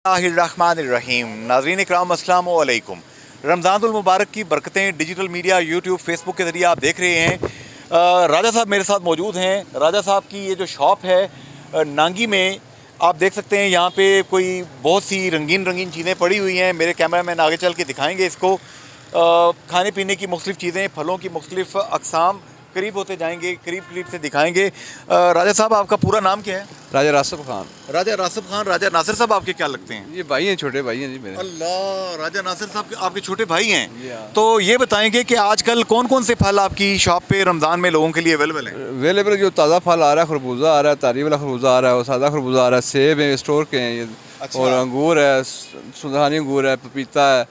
बिस्मिल्लाहिर्रहमानिर्रहीम। नाज़रीन इकराम अस्सलाम वालेकुम। रमज़ानुल मुबारक की बरकतें डिजिटल मीडिया यूट्यूब फेसबुक के ज़रिए आप देख रहे हैं। राजा साहब मेरे साथ मौजूद हैं। राजा साहब की ये जो शॉप है नांगी में, आप देख सकते हैं यहाँ पे कोई बहुत सी रंगीन रंगीन चीज़ें पड़ी हुई हैं। मेरे कैमरामैन आगे चल के दिखाएँगे इसको। खाने पीने की मुख्तलिफ़ चीज़ें, फलों की मुख्तलिफ़ अक़साम, करीब होते जाएंगे, करीब से दिखाएंगे। राजा साहब आपका पूरा नाम क्या है? राजा रासिब खान। राजा रासिब खान। राजा नासिर साहब आपके क्या लगते हैं? ये भाई हैं, छोटे भाई हैं जी मेरे। अल्लाह, राजा नासिर साहब आपके छोटे भाई हैं। हाँ। तो ये बताएंगे कि आजकल कौन कौन से फल आपकी शॉप पे रमज़ान में लोगों के लिए अवेलेबल हैं? अवेलेबल जो ताज़ा फल आ रहा है, खरबूजा आ रहा है, तारी वाला खरबूजा आ रहा है और सादा खरबूजा आ रहा है, सेब है स्टोर के हैं ये। अच्छा। और अंगूर है, सुंदरानी अंगूर है, पपीता है,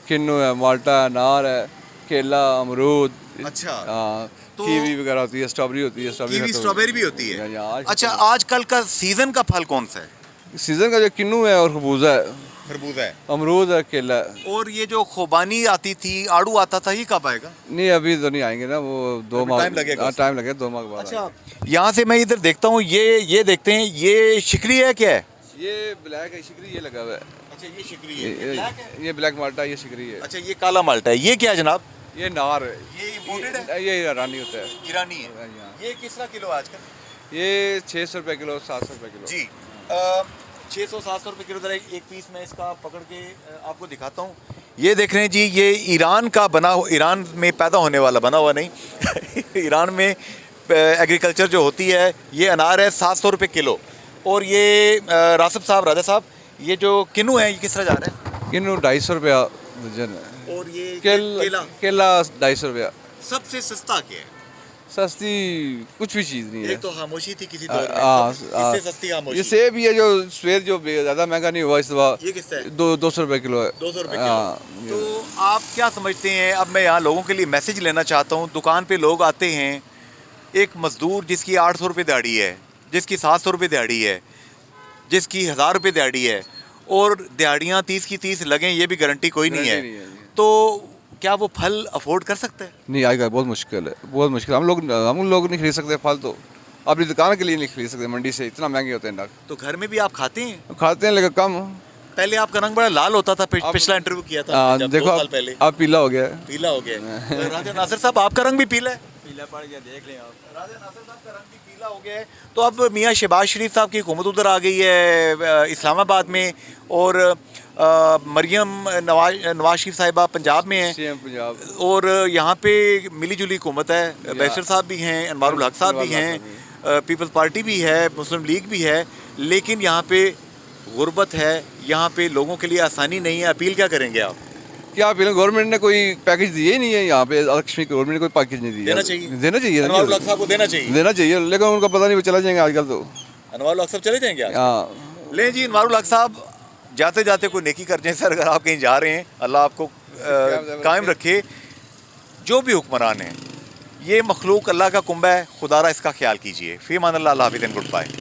किन्नू है, माल्टा है, अनार है, केला, अमरूद। अच्छा। हाँ, तो कीवी वगैरह होती है, स्ट्रॉबेरी होती है। कीवी स्ट्रॉबेरी भी होती है। यहाँ अच्छा, आजकल का सीजन का फल कौन सा है? सीजन का जो किन्नू है और खरबूजा है, खरबूजा है, अमरूद है, केला है। और ये जो खुबानी आती थी, आड़ू आता था, ये कब आएगा? नहीं अभी तो नहीं आएंगे ना, वो 2 माह टाइम लगेगा। टाइम लगेगा 2 माह के बाद। अच्छा, यहाँ से मैं इधर देखता हूँ, ये देखते हैं, ये शिकरी है क्या है? ये ब्लैक है, शिकरी ये लगा हुआ है। अच्छा, ये शिकरी है। ये ब्लैक माल्टा, ये शिकरी है। अच्छा, ये काला माल्टा है। ये क्या है जनाब? ये नार है, ये इम्पोर्टेड है? ये ईरानी होता है। ईरानी है। यहाँ। ये किस तरह किलो है आजकल? ये 600 रुपये किलो, 700 रुपये किलो। जी, 600-700 रुपये किलो। ज़रा एक पीस मैं इसका पकड़ के आपको दिखाता हूँ। ये देख रहे हैं जी, ये ईरान का बना, ईरान में पैदा होने वाला, बना हुआ नहीं ईरान में एग्रीकल्चर जो होती है, ये अनार है 700 रुपये किलो। और ये रासिब साहब, राजा साहब, ये जो किन्नू है, ये किस तरह जा रहा है? किन्नू 250 रुपया दर्जन है। और ये केला 250 रुपया। सबसे सस्ता क्या है? सस्ती कुछ भी चीज़ नहीं है। एक तो खामोशी थी किसी दौर में, इससे सस्ती खामोशी। ये सेब भी है जो सवेर जो ज़्यादा महंगा नहीं हुआ इस दफ़ा। ये किसका है? 200 रुपये किलो है। 200 रुपये किलो। तो आप क्या समझते हैं? अब मैं यहाँ लोगों के लिए मैसेज लेना चाहता हूँ। दुकान पे लोग आते हैं, एक मज़दूर जिसकी 800 रुपये दिहाड़ी है, जिसकी 700 रुपये दिहाड़ी है, जिसकी 1000 रुपये दिहाड़ी है, और दिहाड़ियाँ 30 की 30 लगें, ये भी गारंटी कोई नहीं है। तो क्या वो फल अफोर्ड कर सकते हैं? नहीं आएगा, बहुत मुश्किल है, बहुत मुश्किल। हम लोग नहीं खरीद सकते फल, तो अपनी दुकान के लिए नहीं खरीद सकते, मंडी से इतना महंगे होते हैं। तो घर में भी आप खाते हैं? खाते हैं लेकिन कम। पहले आपका रंग बड़ा लाल होता था, पिछला इंटरव्यू किया था जब, देखो 2 साल पहले। अब पीला हो गया है। पीला हो गया है। तो राजा नासिर साहब, आपका रंग भी पीला है? पीला पड़ गया, देख लें आप। राजा नासिर साहब का रंग भी पीला हो गया है। तो अब मियाँ शहबाज शरीफ साहब की हुकूमत उधर आ गई है इस्लामाबाद में, और मरियम नवाज शरीफ साहिबा पंजाब में हैं, CM पंजाब। और यहाँ पे मिली जुली हुकूमत है। बैशर साहब भी हैं, अनवारुल हक साहब भी हैं, पीपल्स पार्टी भी है, मुस्लिम लीग भी है। लेकिन यहाँ पे गुर्बत है, यहाँ पे लोगों के लिए आसानी नहीं है। अपील क्या करेंगे आप? क्या अपील? गवर्नमेंट ने कोई पैकेज दिए ही नहीं है यहाँ पे। लक्ष्मी गवर्नमेंट ने कोई पैकेज नहीं दिया। देना चाहिए, देना चाहिए, अनवारुल हक साहब को देना चाहिए, देना चाहिए। लेकिन उनका पता नहीं, वो चला जाएंगे आजकल। तो अनवारुल हक साहब चले जाएंगे आज? हाँ। ले जी, अनवारुल हक साहब जाते जाते कोई नेकी कर जाए सर, अगर आप कहीं जा रहे हैं। अल्लाह आपको कायम रखे। जो भी हुक्मरान हैं, ये मखलूक अल्लाह का कुंबा है, खुदारा इसका ख्याल कीजिए। फ़ी अमान अल्लाह, हाफ़िज़, गुड बाय।